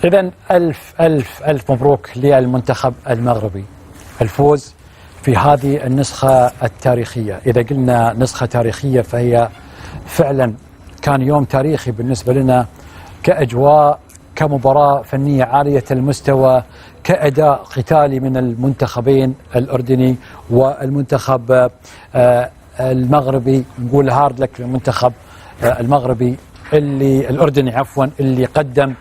إذن ألف ألف ألف مبروك للمنتخب المغربي الفوز في هذه النسخة التاريخية. إذا قلنا نسخة تاريخية فهي فعلا كان يوم تاريخي بالنسبة لنا، كأجواء، كمباراة فنية عالية المستوى، كأداء قتالي من المنتخبين الأردني والمنتخب المغربي. نقول هارد لك للمنتخب المغربي الأردني اللي قدم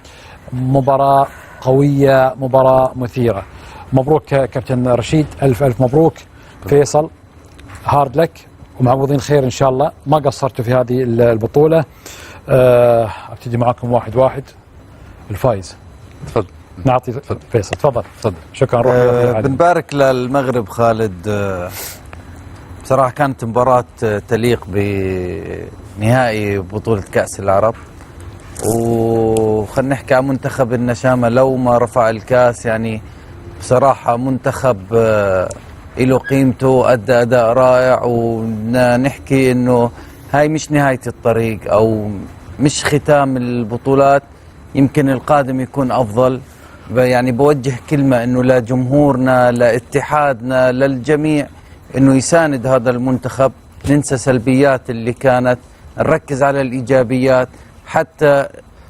مباراة قوية، مباراة مثيرة. مبروك كابتن رشيد، ألف ألف مبروك. فيصل هارد لك ومعوضين خير إن شاء الله، ما قصرتوا في هذه البطولة. ابتدي معاكم واحد واحد. الفايز تفضل. نعطي فيصل. تفضل. شكرا. روح بنبارك للمغرب خالد. بصراحة كانت مباراة تليق بنهائي بطولة كأس العرب، وخلنا نحكي عن منتخب النشامة. لو ما رفع الكاس يعني بصراحة منتخب له قيمته، أدى أداء رائع، ونحكي إنه هاي مش نهاية الطريق أو مش ختام البطولات، يمكن القادم يكون أفضل. يعني بوجه كلمة إنه لجمهورنا، لاتحادنا، للجميع، إنه يساند هذا المنتخب، ننسى سلبيات اللي كانت، نركز على الإيجابيات حتى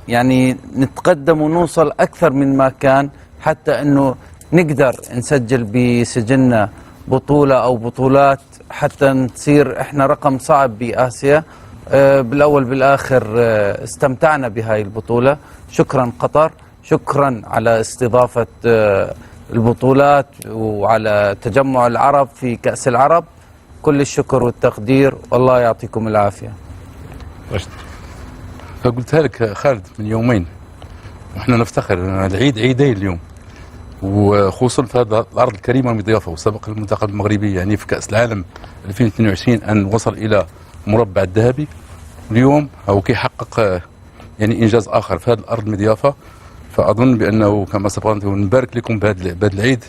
يعني نتقدم ونوصل أكثر من ما كان، حتى إنه نقدر نسجل بسجلنا بطولة أو بطولات، حتى نصير إحنا رقم صعب بآسيا. بالأول بالآخر استمتعنا بهاي البطولة. شكرا قطر، شكرا على استضافة البطولات وعلى تجمع العرب في كأس العرب. كل الشكر والتقدير، والله يعطيكم العافية. فقلتها لك خالد من يومين، واحنا نفتخر العيد عيدين اليوم، وخصوصا في هذا الارض الكريمه المضيافه. وسبق المنتخب المغربي يعني في كاس العالم 2022 ان وصل الى مربع الذهبي. اليوم هو كيحقق يعني انجاز اخر في هذه الارض المضيافه. فاظن بانه كما سبق نبارك لكم بهذا العيد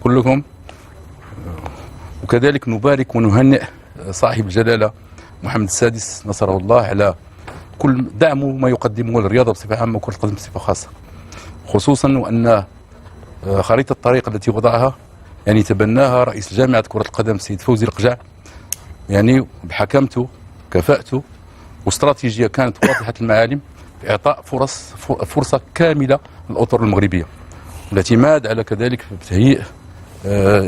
كلكم، وكذلك نبارك ونهنئ صاحب الجلاله محمد السادس نصره الله على كل دعمه ما يقدمه للرياضه بصفه عامه وكره القدم بصفه خاصه، خصوصا وان خريطه الطريق التي وضعها يعني تبناها رئيس جامعه كره القدم السيد فوزي القجع، يعني بحكمته، كفاءته واستراتيجيه كانت واضحه المعالم في اعطاء فرصه كامله للاطر المغربيه، والاعتماد على كذلك بتهيئ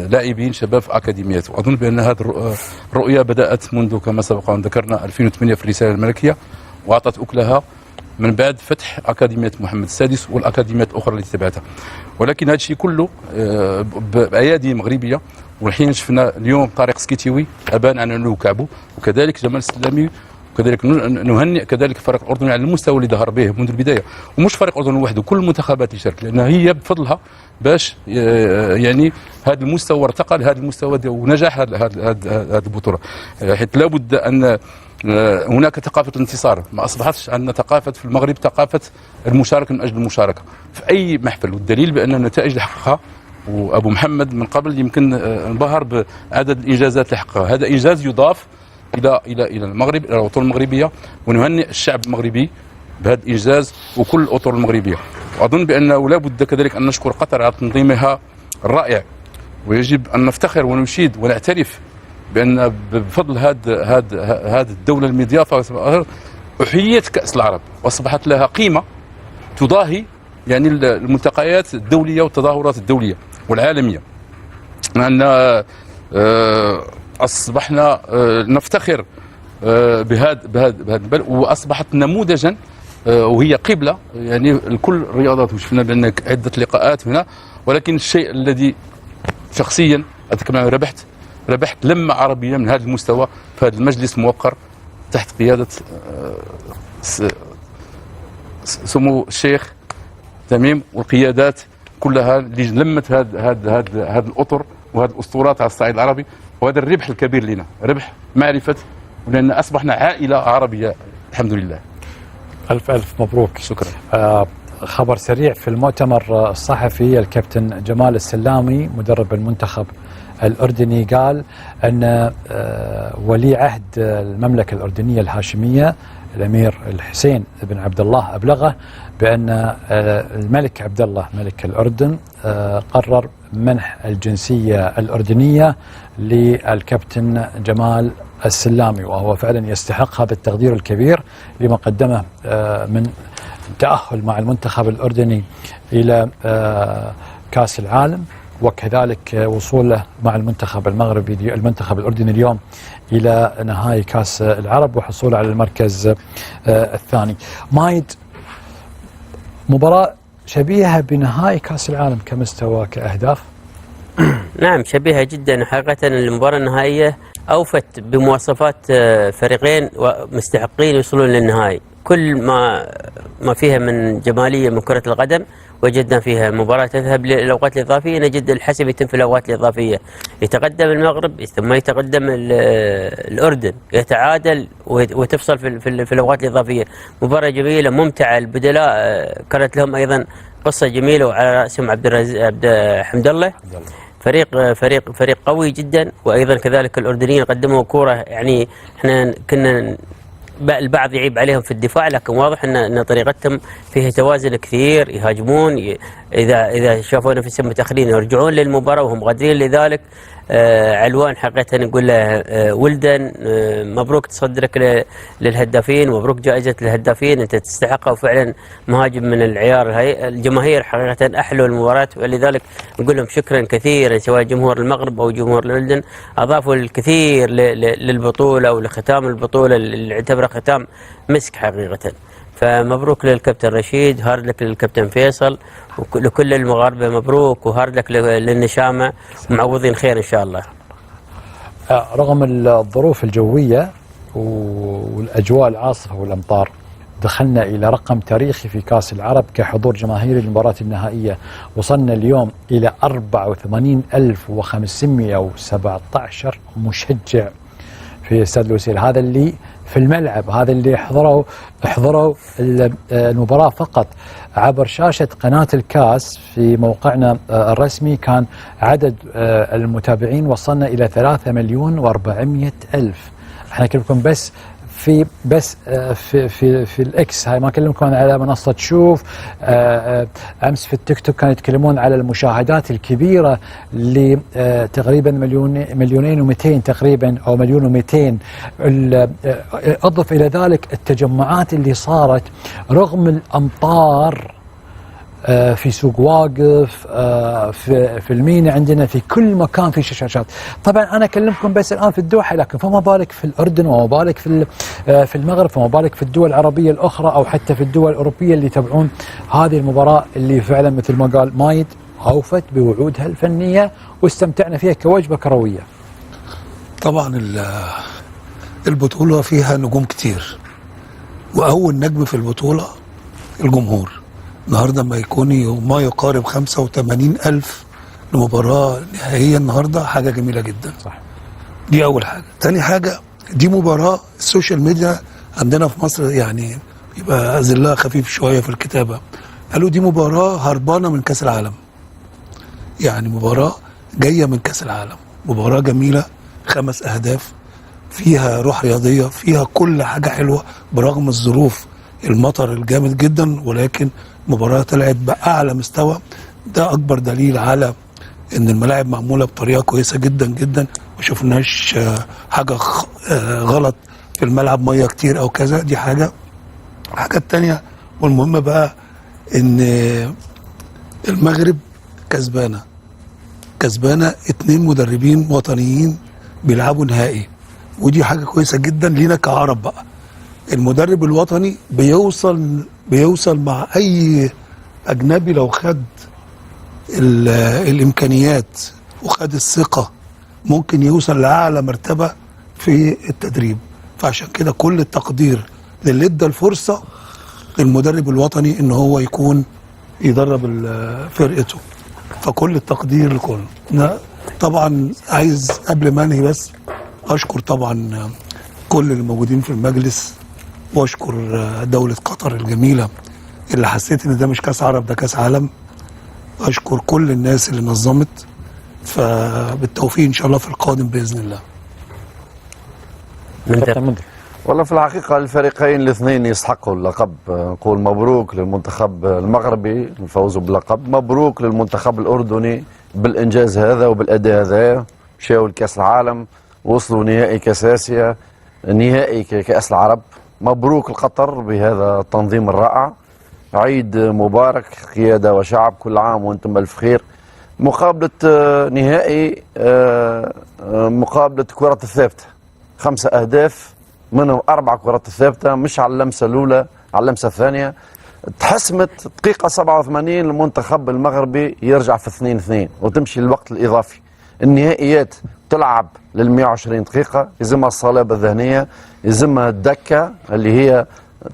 لاعبين شباب في اكاديميات. واظن بان هذه الرؤيه بدات منذ كما سبق ان ذكرنا 2008 في الرساله الملكيه، واعطت اكلها من بعد فتح اكاديميه محمد السادس والاكاديميات الاخرى التي تبعتها. ولكن هذا الشيء كله بايادي مغربيه. والحين شفنا اليوم طارق سكيتيوي ابان عن انه كعبه، وكذلك جمال السلامي، وكذلك نهنئ كذلك الفريق الاردني على المستوى اللي ظهر به منذ البدايه، ومش فريق الاردن وحده، كل المنتخبات اللي شاركت، لان هي بفضلها باش يعني هذا المستوى ارتقى لهذا المستوى ونجح هذه البطوله. حيث لابد ان هناك ثقافه الانتصار، ما اصبحتش عندنا ثقافه في المغرب ثقافه المشاركه من اجل المشاركه في اي محفل، والدليل بان النتائج اللي حققها وابو محمد من قبل يمكن انبهر بعدد الانجازات اللي حققها. هذا انجاز يضاف الى المغرب، الى الاطر المغربيه، ونهنئ الشعب المغربي بهذا الانجاز وكل الاطر المغربيه. واظن بانه لا بد كذلك ان نشكر قطر على تنظيمها الرائع، ويجب ان نفتخر ونشيد ونعترف بان بفضل هذه الدوله المضيافه احييت كاس العرب واصبحت لها قيمه تضاهي يعني الملتقيات الدوليه والتظاهرات الدوليه والعالميه. لان اصبحنا نفتخر بهذا البلد، واصبحت نموذجا وهي قبله يعني لكل الرياضات. وشفنا بان عده لقاءات هنا، ولكن الشيء الذي شخصيا اذكر ربحت لمه عربيه من هذا المستوى في هذا المجلس الموقر تحت قياده سمو الشيخ تميم والقيادات كلها اللي لمت هذا الاطر وهذه الاسطورات على الصعيد العربي. وهذا الربح الكبير لنا، ربح معرفه، ولان اصبحنا عائله عربيه الحمد لله. الف الف مبروك. شكرا. خبر سريع في المؤتمر الصحفي، الكابتن جمال السلامي مدرب المنتخب الأردني قال أن ولي عهد المملكة الأردنية الهاشمية الأمير الحسين بن عبد الله أبلغه بأن الملك عبد الله ملك الأردن قرر منح الجنسية الأردنية للكابتن جمال السلامي، وهو فعلا يستحق هذا التقدير الكبير لما قدمه من تأهل مع المنتخب الأردني إلى كأس العالم، وكذلك وصوله مع المنتخب المغربي المنتخب الأردني اليوم إلى نهائي كأس العرب وحصوله على المركز الثاني. مايد، مباراة شبيهة بنهائي كأس العالم كمستوى كأهداف؟ نعم شبيهة جدا حقيقة. المباراة النهائية أوفت بمواصفات فريقين مستحقين يوصلون للنهائي. كل ما فيها من جمالية من كرة القدم وجدنا فيها. مباراة تذهب للأوقات الإضافية، نجد الحسم يتم في الأوقات الإضافية، يتقدم المغرب ثم يتقدم الأردن، يتعادل وتفصل في الأوقات الإضافية. مباراة جميلة ممتعة. البدلاء كانت لهم أيضا قصة جميلة، وعلى رأسهم عبد حمد الله. فريق قوي جدا، وأيضا كذلك الأردنيين قدموا كورة، يعني احنا كنا البعض يعيب عليهم في الدفاع، لكن واضح ان طريقتهم فيها توازن كثير، يهاجمون اذا شافوا نفسهم متاخرين يرجعون للمباراه وهم قادرين لذلك. علوان حقيقه نقول له ولدا مبروك تصدرك للهدافين، مبروك جائزه الهدافين، انت تستحقها، وفعلا مهاجم من العيار. هاي الجماهير حقيقه احلوا المباراه، ولذلك نقول لهم شكرا كثيرا سواء جمهور المغرب او جمهور الاردن، اضافوا الكثير للبطوله ولختام البطوله اللي اعتبره ختام مسك حقيقه. فمبروك للكابتن رشيد، هارد لك للكابتن فيصل، ولكل المغاربه مبروك، وهارد لك للنشامه، ومعوضين خير ان شاء الله. رغم الظروف الجويه والاجواء العاصفه والامطار، دخلنا الى رقم تاريخي في كاس العرب كحضور جماهيري للمباراه النهائيه. وصلنا اليوم الى 84,517 مشجع في استاد لوسيل. هذا اللي في الملعب، هذا اللي حضروا المباراة فقط. عبر شاشة قناة الكاس في موقعنا الرسمي كان عدد المتابعين وصلنا إلى 3,400,000. احنا نكلمكم بس في الاكس، هاي ما اكلمكم على منصه شوف. امس في التيك توك كانوا يتكلمون على المشاهدات الكبيره لتقريبا مليونين و200 تقريبا، او 1,200,000. اضف الى ذلك التجمعات اللي صارت رغم الامطار في سوق واقف، في المينا عندنا، في كل مكان في شاشات. طبعا انا اكلمكم بس الان في الدوحه، لكن فما بالك في الاردن، وما بالك في المغرب، فما بالك في الدول العربيه الاخرى، او حتى في الدول الاوروبيه اللي يتابعون هذه المباراه اللي فعلا مثل ما قال مايد اوفت بوعودها الفنيه واستمتعنا فيها كوجبه كرويه. طبعا البطوله فيها نجوم كتير، واول نجم في البطوله الجمهور. النهارده ما يكون ما يقارب 85,000 لمباراه نهائيه النهارده، حاجه جميله جدا. صح. دي اول حاجه. تاني حاجه، دي مباراه السوشيال ميديا عندنا في مصر يعني يبقى ذلها خفيف شويه في الكتابه. قالوا دي مباراه هربانه من كاس العالم. يعني مباراه جايه من كاس العالم، مباراه جميله، 5 أهداف، فيها روح رياضيه، فيها كل حاجه حلوه برغم الظروف، المطر الجامد جدا، ولكن مباراة طلعت بأعلى مستوى. ده أكبر دليل على إن الملاعب معمولة بطريقة كويسة جدا جدا، ما شفناش حاجة غلط في الملعب، مية كتير أو كذا. دي حاجة التانية والمهمة بقى إن المغرب كسبانة 2 مدربين وطنيين بيلعبوا نهائي، ودي حاجة كويسة جدا لينا كعرب. بقى المدرب الوطني بيوصل مع اي اجنبي لو خد الامكانيات وخد الثقه، ممكن يوصل لاعلى مرتبه في التدريب. فعشان كده كل التقدير للي ادى الفرصه للمدرب الوطني ان هو يكون يدرب فرقته، فكل التقدير لكله. طبعا عايز قبل ما انهي بس اشكر طبعا كل اللي موجودين في المجلس، واشكر دولة قطر الجميلة اللي حسيت ان ده مش كاس عرب، ده كاس عالم. اشكر كل الناس اللي نظمت، فبالتوفيق ان شاء الله في القادم باذن الله. والله في الحقيقة الفريقين الاثنين يستحقوا اللقب. نقول مبروك للمنتخب المغربي الفوز باللقب، مبروك للمنتخب الأردني بالإنجاز هذا وبالأداء هذا. مشاو لكأس العالم، وصلوا نهائي كأس آسيا، نهائي كأس العرب. مبروك لقطر بهذا التنظيم الرائع. عيد مبارك قيادة وشعب، كل عام وانتم بألف خير. مقابلة نهائي مقابلة كرة الثابتة، 5 أهداف منهم 4 كرات الثابتة، مش على اللمسة الأولى، على اللمسة الثانية. تحسمت دقيقة 87 المنتخب المغربي يرجع في 2-2 وتمشي للوقت الإضافي. النهائيات تلعب لل 120 دقيقة، يلزمها الصلابة الذهنية، يلزمها الدكة اللي هي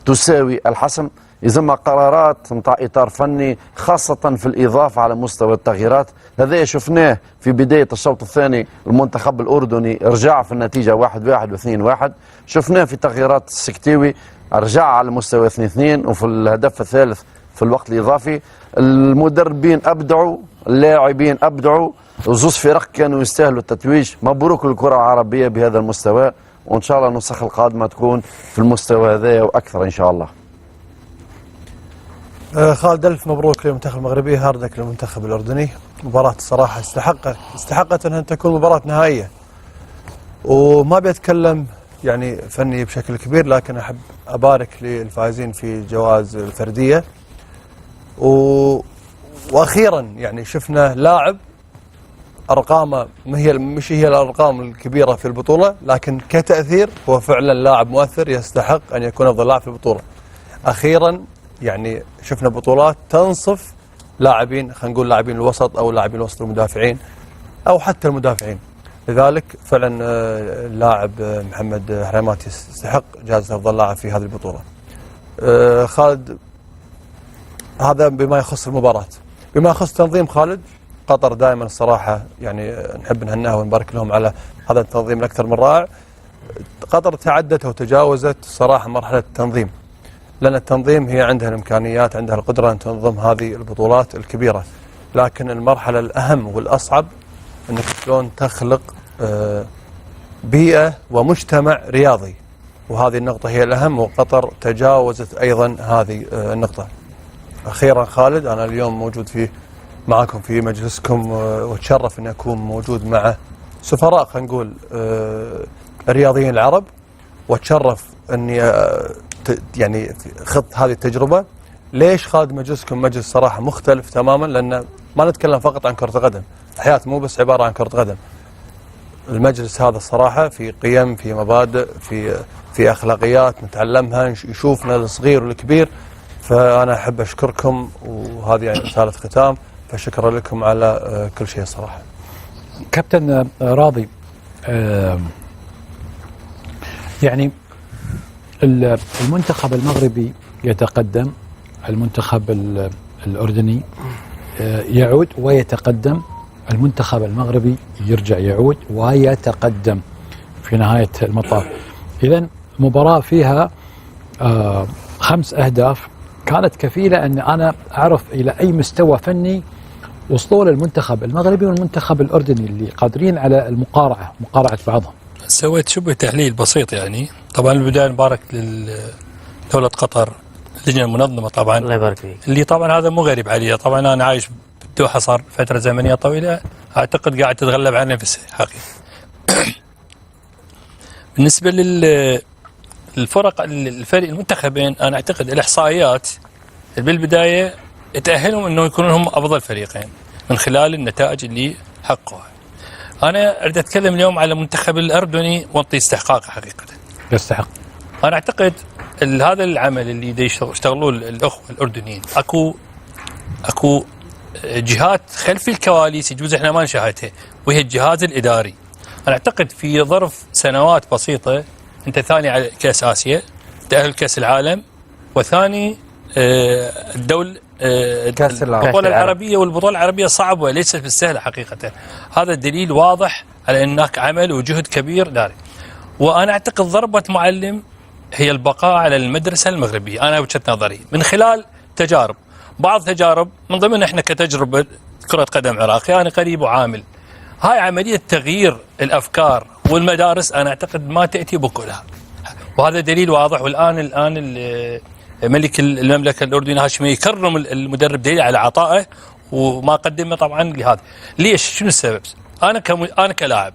تساوي الحسم، يلزمها قرارات نتاع إطار فني خاصة في الإضافة على مستوى التغييرات. هذا شفناه في بداية الشوط الثاني، المنتخب الأردني رجع في النتيجة 1-1 و2-1. شفناه في تغييرات السكتيوي رجع على مستوى 2-2، وفي الهدف الثالث في الوقت الإضافي. المدربين أبدعوا، اللاعبين أبدعوا، وزوز فرق كانوا يستاهلوا التتويج. مبروك للكرة العربية بهذا المستوى، وإن شاء الله النسخ القادمة تكون في المستوى هذا وأكثر إن شاء الله. خالد، ألف مبروك للمنتخب المغربي، هاردك للمنتخب الأردني. مباراة الصراحة استحقت أنها تكون مباراة نهائية، وما بيتكلم يعني فني بشكل كبير، لكن أحب أبارك للفائزين في جوائز الفردية. وأخيرا يعني شفنا لاعب أرقامه مش هي الأرقام الكبيرة في البطولة، لكن كتأثير هو فعلا لاعب مؤثر يستحق أن يكون أفضل لاعب في البطولة. أخيرا يعني شفنا بطولات تنصف لاعبين، خلينا نقول لاعبين الوسط أو لاعبين الوسط المدافعين أو حتى المدافعين. لذلك فعلا اللاعب محمد حريمات يستحق جائزة أفضل لاعب في هذه البطولة. خالد، هذا بما يخص المباراة. بما يخص تنظيم خالد، قطر دائما الصراحة يعني نحب نهنئها ونبارك لهم على هذا التنظيم الأكثر من رائع. قطر تعدت وتجاوزت صراحة مرحلة التنظيم، لأن التنظيم هي عندها الإمكانيات، عندها القدرة أن تنظم هذه البطولات الكبيرة، لكن المرحلة الأهم والأصعب أنك شلون تخلق بيئة ومجتمع رياضي، وهذه النقطة هي الأهم، وقطر تجاوزت أيضا هذه النقطة. أخيرا خالد، أنا اليوم موجود معكم في مجلسكم، واتشرف أن أكون موجود مع سفراء خلينا نقول الرياضيين العرب، واتشرف أني يعني خضت هذه التجربة. ليش خالد مجلسكم مجلس صراحة مختلف تماما؟ لأن ما نتكلم فقط عن كرة القدم، الحياة مو بس عبارة عن كرة قدم. المجلس هذا الصراحة في قيم، في مبادئ، في أخلاقيات نتعلمها، يشوفنا الصغير والكبير. فأنا أحب أشكركم، وهذه يعني رسالة ختام، فشكرا لكم على كل شيء صراحة. كابتن راضي، يعني المنتخب المغربي يتقدم، المنتخب الأردني يعود ويتقدم، المنتخب المغربي يرجع يعود ويتقدم في نهاية المطاف. إذن مباراة فيها 5 أهداف كانت كفيلة أن أنا أعرف إلى أي مستوى فني وصلوا للمنتخب المغربي والمنتخب الأردني اللي قادرين على مقارعة بعضهم. سويت شبه تحليل بسيط يعني. طبعا البداية نبارك لدولة قطر، اللجنة المنظمة طبعا، الله يبارك فيك، اللي طبعا هذا مو غريب علي. طبعا أنا عايش بالدوحة صار فترة زمنية طويلة، أعتقد قاعد تتغلب على نفسها حقيقة. بالنسبة للفرق الفريق المنتخبين، أنا أعتقد الإحصائيات بالبداية تأهلهم أنه يكونون هم أفضل فريقين من خلال النتائج اللي حققوها. أنا أريد أتكلم اليوم على المنتخب الأردني وأعطي استحقاقه حقيقة. يستحق. أنا أعتقد هذا العمل اللي يشتغلوه الأخوة الأردنيين، أكو جهات خلف الكواليس يجوز إحنا ما نشاهدها، وهي الجهاز الإداري. أنا أعتقد في ظرف سنوات بسيطة أنت ثاني على كأس آسيا، تأهل كأس العالم، وثاني البطولة العربية، والبطولة العربية صعبة ليست بالسهلة حقيقة. هذا الدليل واضح على أنك عمل وجهد كبير داري. وأنا أعتقد ضربة معلم هي البقاء على المدرسة المغربية، أنا وجهة نظري من خلال تجارب، بعض تجارب من ضمن إحنا كتجربة كرة قدم عراقي أنا قريب وعامل. هاي عملية تغيير الأفكار والمدارس أنا أعتقد ما تأتي بكلها، وهذا دليل واضح. والآن ملك المملكة الأردنية الهاشمية يكرم المدرب دليل على عطائه وما قدمه طبعا لهذا. ليش؟ شنو السبب؟ أنا كلاعب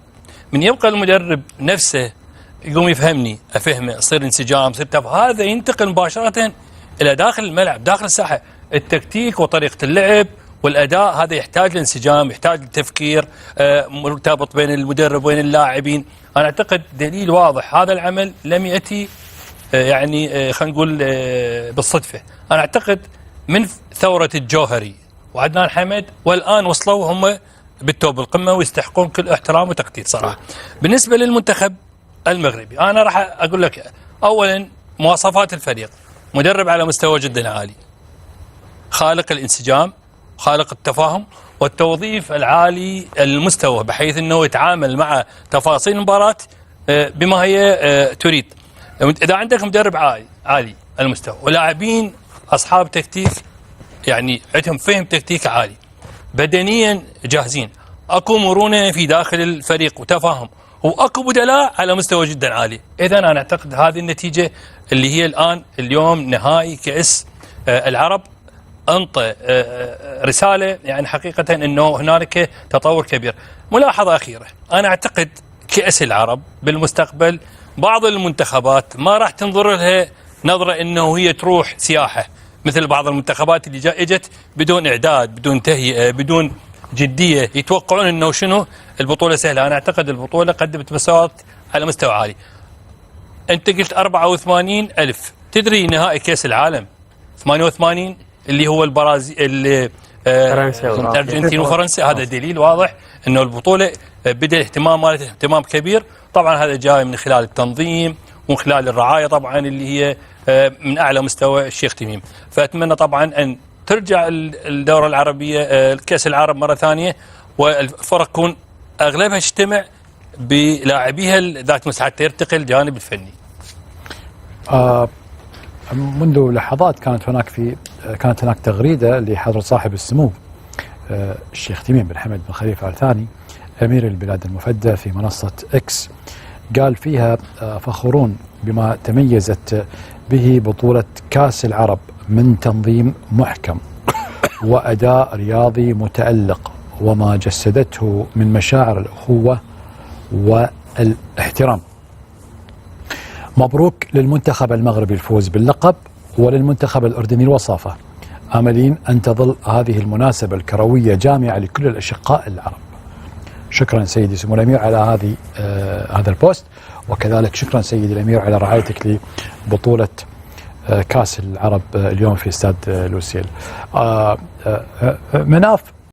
من يبقى المدرب نفسه يقوم يفهمني، أفهمه، يصير انسجام، يصير هذا ينتقل مباشرة إلى داخل الملعب، داخل الساحة. التكتيك وطريقة اللعب والأداء هذا يحتاج لانسجام، يحتاج لتفكير مرتبط بين المدرب وبين اللاعبين. أنا أعتقد دليل واضح هذا العمل لم يأتي يعني خلينا نقول بالصدفة. أنا أعتقد من ثورة الجوهري وعدنان حمد والآن وصلوا هم بالتوب القمة ويستحقون كل احترام وتقدير صراحة. بالنسبة للمنتخب المغربي أنا راح أقول لك أولا مواصفات الفريق: مدرب على مستوى جدا عالي، خالق الانسجام، خالق التفاهم والتوظيف العالي المستوى، بحيث أنه يتعامل مع تفاصيل المباراة بما هي تريد. إذا عندك مدرب عالي المستوى ولاعبين أصحاب تكتيك يعني عندهم فهم تكتيك عالي، بدنيا جاهزين، اكو مرونه في داخل الفريق وتفاهم، واكو بدلاء على مستوى جدا عالي، اذا انا اعتقد هذه النتيجه اللي هي اليوم نهائي كأس العرب انطى رساله يعني حقيقه انه هنالك تطور كبير. ملاحظه اخيره: انا اعتقد كأس العرب بالمستقبل بعض المنتخبات ما راح تنظر لها نظره انه هي تروح سياحه مثل بعض المنتخبات اللي اجت بدون اعداد، بدون تهيئه، بدون جديه، يتوقعون انه شنو البطوله سهله. انا اعتقد البطوله قدمت مساواه على مستوى عالي. انت قلت 84,000، تدري نهائي كاس العالم 88 اللي هو البرازيل الارجنتين وفرنسا، هذا دليل واضح انه البطوله بدا الاهتمام مالتها اهتمام كبير. طبعا هذا جاي من خلال التنظيم ومن خلال الرعايه طبعا اللي هي من اعلى مستوى الشيخ تميم. فاتمنى طبعا ان ترجع الدوره العربيه الكاس العرب مره ثانيه، والفرق تكون اغلبها تجتمع بلاعبيها ذات مساحه حتى يرتقي الجانب الفني. منذ لحظات كانت هناك تغريده لحضره صاحب السمو الشيخ تميم بن حمد بن خليفه آل ثاني امير البلاد المفدى في منصه اكس، قال فيها: فخورون بما تميزت به بطولة كأس العرب من تنظيم محكم وأداء رياضي متألق، وما جسدته من مشاعر الأخوة والاحترام. مبروك للمنتخب المغربي الفوز باللقب، وللمنتخب الأردني الوصافة. آملين أن تظل هذه المناسبة الكروية جامعة لكل الأشقاء العرب. شكرا سيدي سمو الأمير على هذا البوست، وكذلك شكرا سيدي الأمير على رعايتك لبطولة كأس العرب اليوم في استاد لوسيل. مناف،